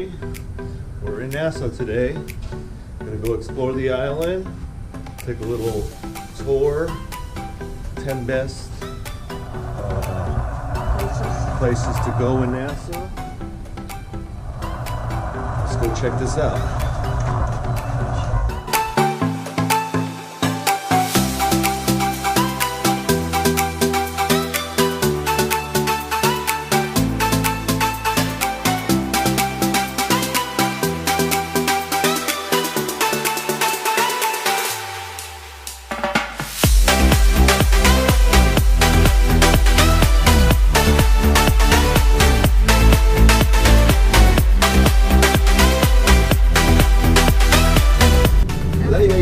Itinerary. We're in Nassau today. Gonna go explore the island, take a little tour, 10 best places to go in Nassau. Let's go check this out.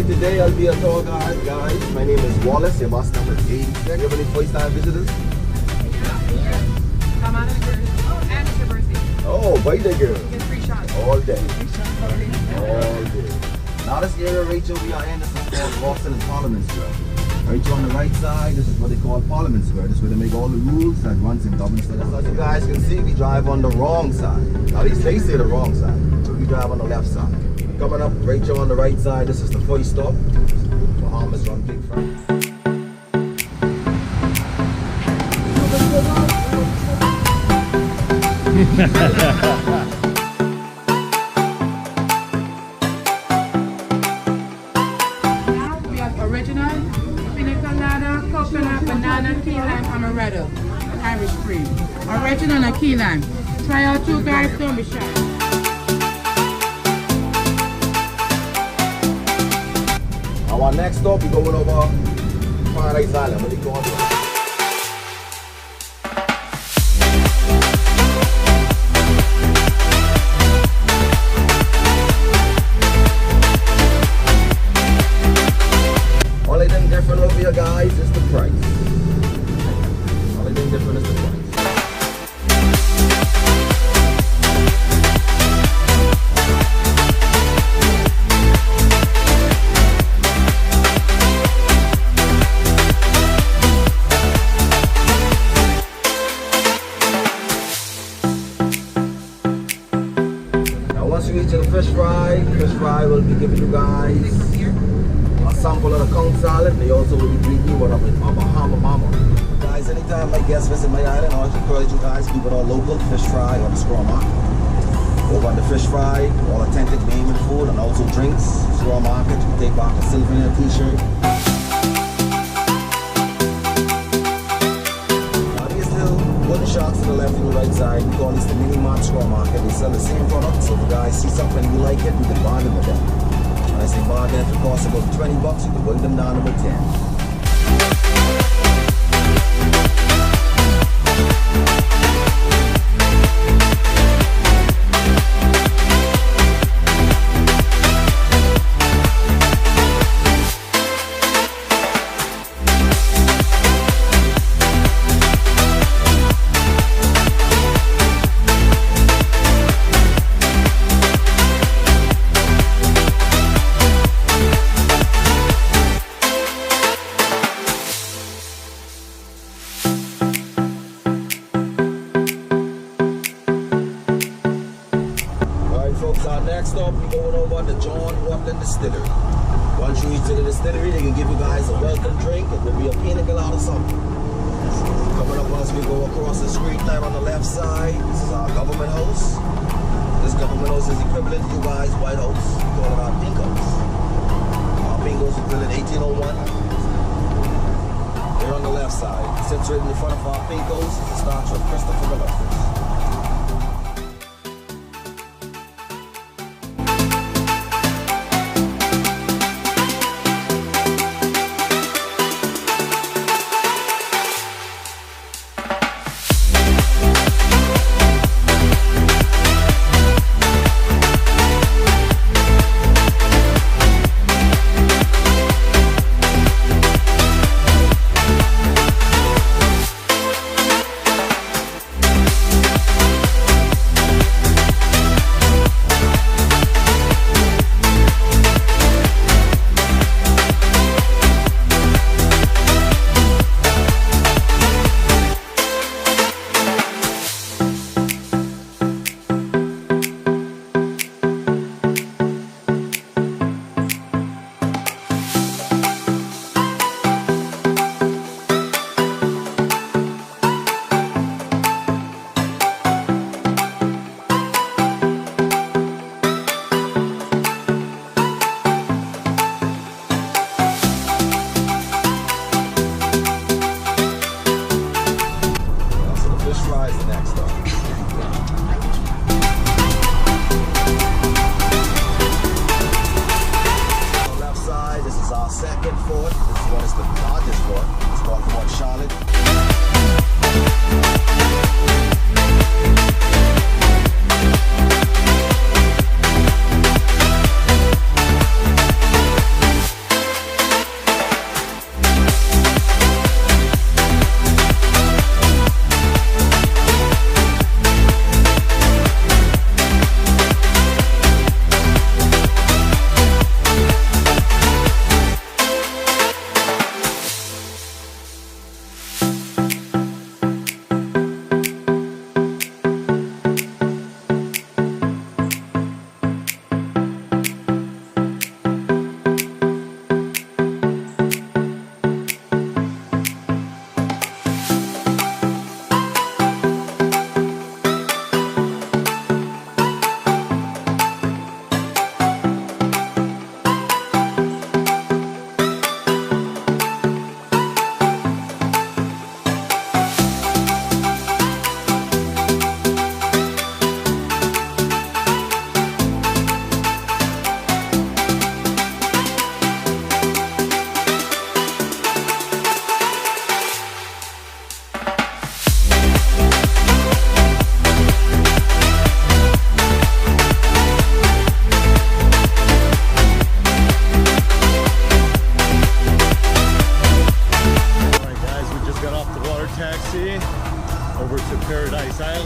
Today I'll be a tour guide, guys. My name is Wallace. Your bus number is 80. Do you have any first-time visitors? Come on, and it's your birthday. Oh, birthday girl. Get free shots. All day. All day. Now this area, Rachel, we are in. This is called Boasting and Parliament Square. Right here on the right side, this is what they call Parliament Square. This is where they make all the rules that runs in Dublin. So as you guys can see, we drive on the wrong side. At least they say the wrong side. We drive on the left side. Coming up right here on the right side, this is the first stop. Bahamas run big front. Now we have original, pina colada, coconut, banana, key lime, amaretto, and Irish cream. Original and key lime. Try out two guys, don't be shy. Our next stop, we're going over Paradise Island. What do you call it? Only thing different over here, guys, is the price. Only thing different is the price. Once you reach the fish fry will be giving you guys a sample of the conch salad. They also will be greeting you with a Bahama mama. Guys, anytime my guests visit my island, I always encourage you guys to keep it all local, fish fry or the straw market. Over on the fish fry, all authentic name and food, and also drinks, straw market. You can take back a souvenir t-shirt. Wooden shops to the left and the right side. We call this the mini mart straw market. They sell the same product, so if you guys see something you like it, you can bargain with them. When I say bargain, if it costs about 20 bucks, you can bring them down to about 10. Next up, we're going over the Distillery. Once you reach to the distillery, they can give you guys a welcome drink. It will be a pina colada something. Coming up once we go across the street there on the left side, this is our government house. This government house is equivalent to you guys' White House. We call it our pink house. Our pink house was built in 1801. Here on the left side, sits right in the front of our pink house, is a statue of Christopher Columbus.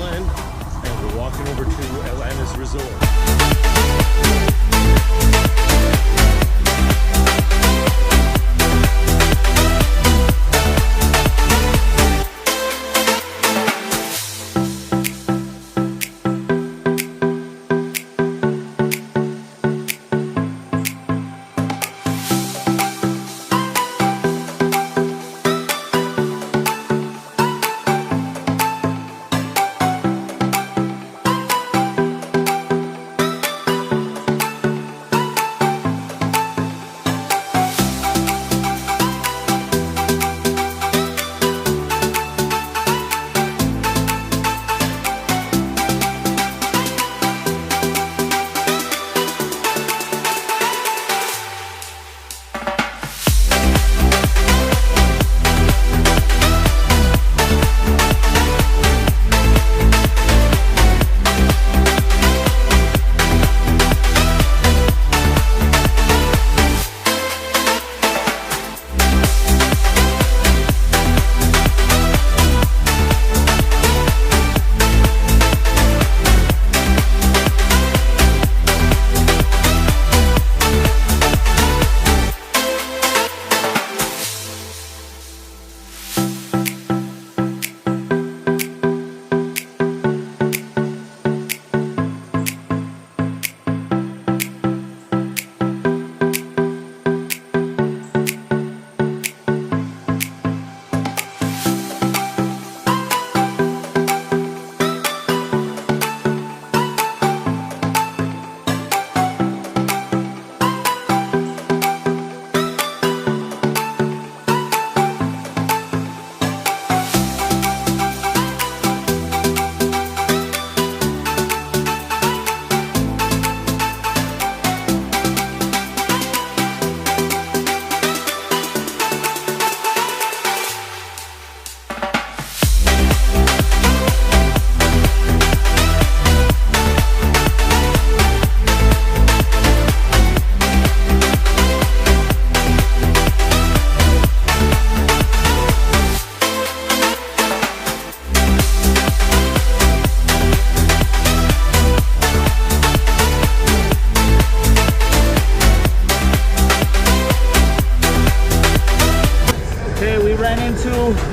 island, and we're walking over to Atlantis Resort.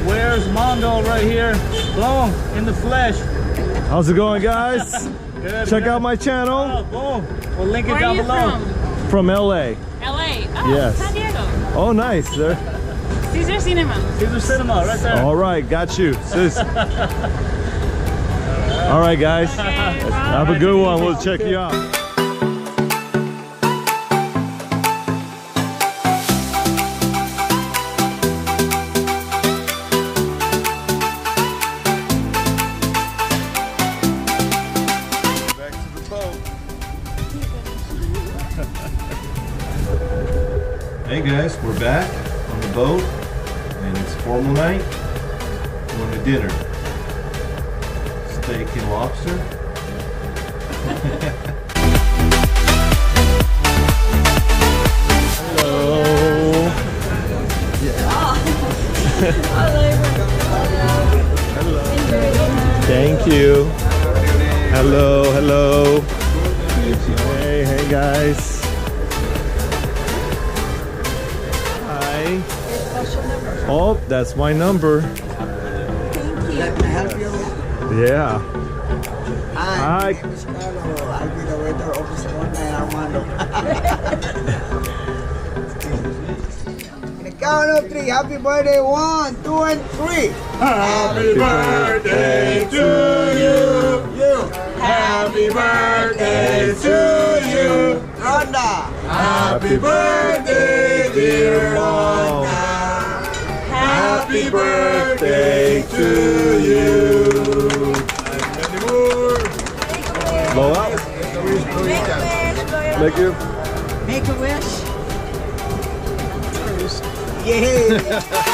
Where's Mondo right here? Boom, in the flesh. How's it going, guys? Good. Check out my channel. Oh, boom. We'll link it Where down are you below. From LA. LA. Oh, Yes. San Diego. Oh, nice. There. Caesar Cinema. Caesar Cinema, right there. All right, got you. Sis. All right, guys. Okay, Have a good one. We'll check you out. Hey guys, we're back on the boat and it's formal night. Going to dinner. Steak and lobster. Hello. Hello. Thank you. Hello, hello. Hey, hey guys. Hi. Oh, that's my number. Let me help you. Yeah. Hi. Hi. My name is Carlo. I'll be the waiter officer on Armando. In the count of three, happy birthday, 1, 2, and 3. Happy birthday to You. Happy birthday to you. Rhonda. Happy birthday, dear Rhonda. Happy birthday to you. Blow up. Make you. Make a wish. Yeah.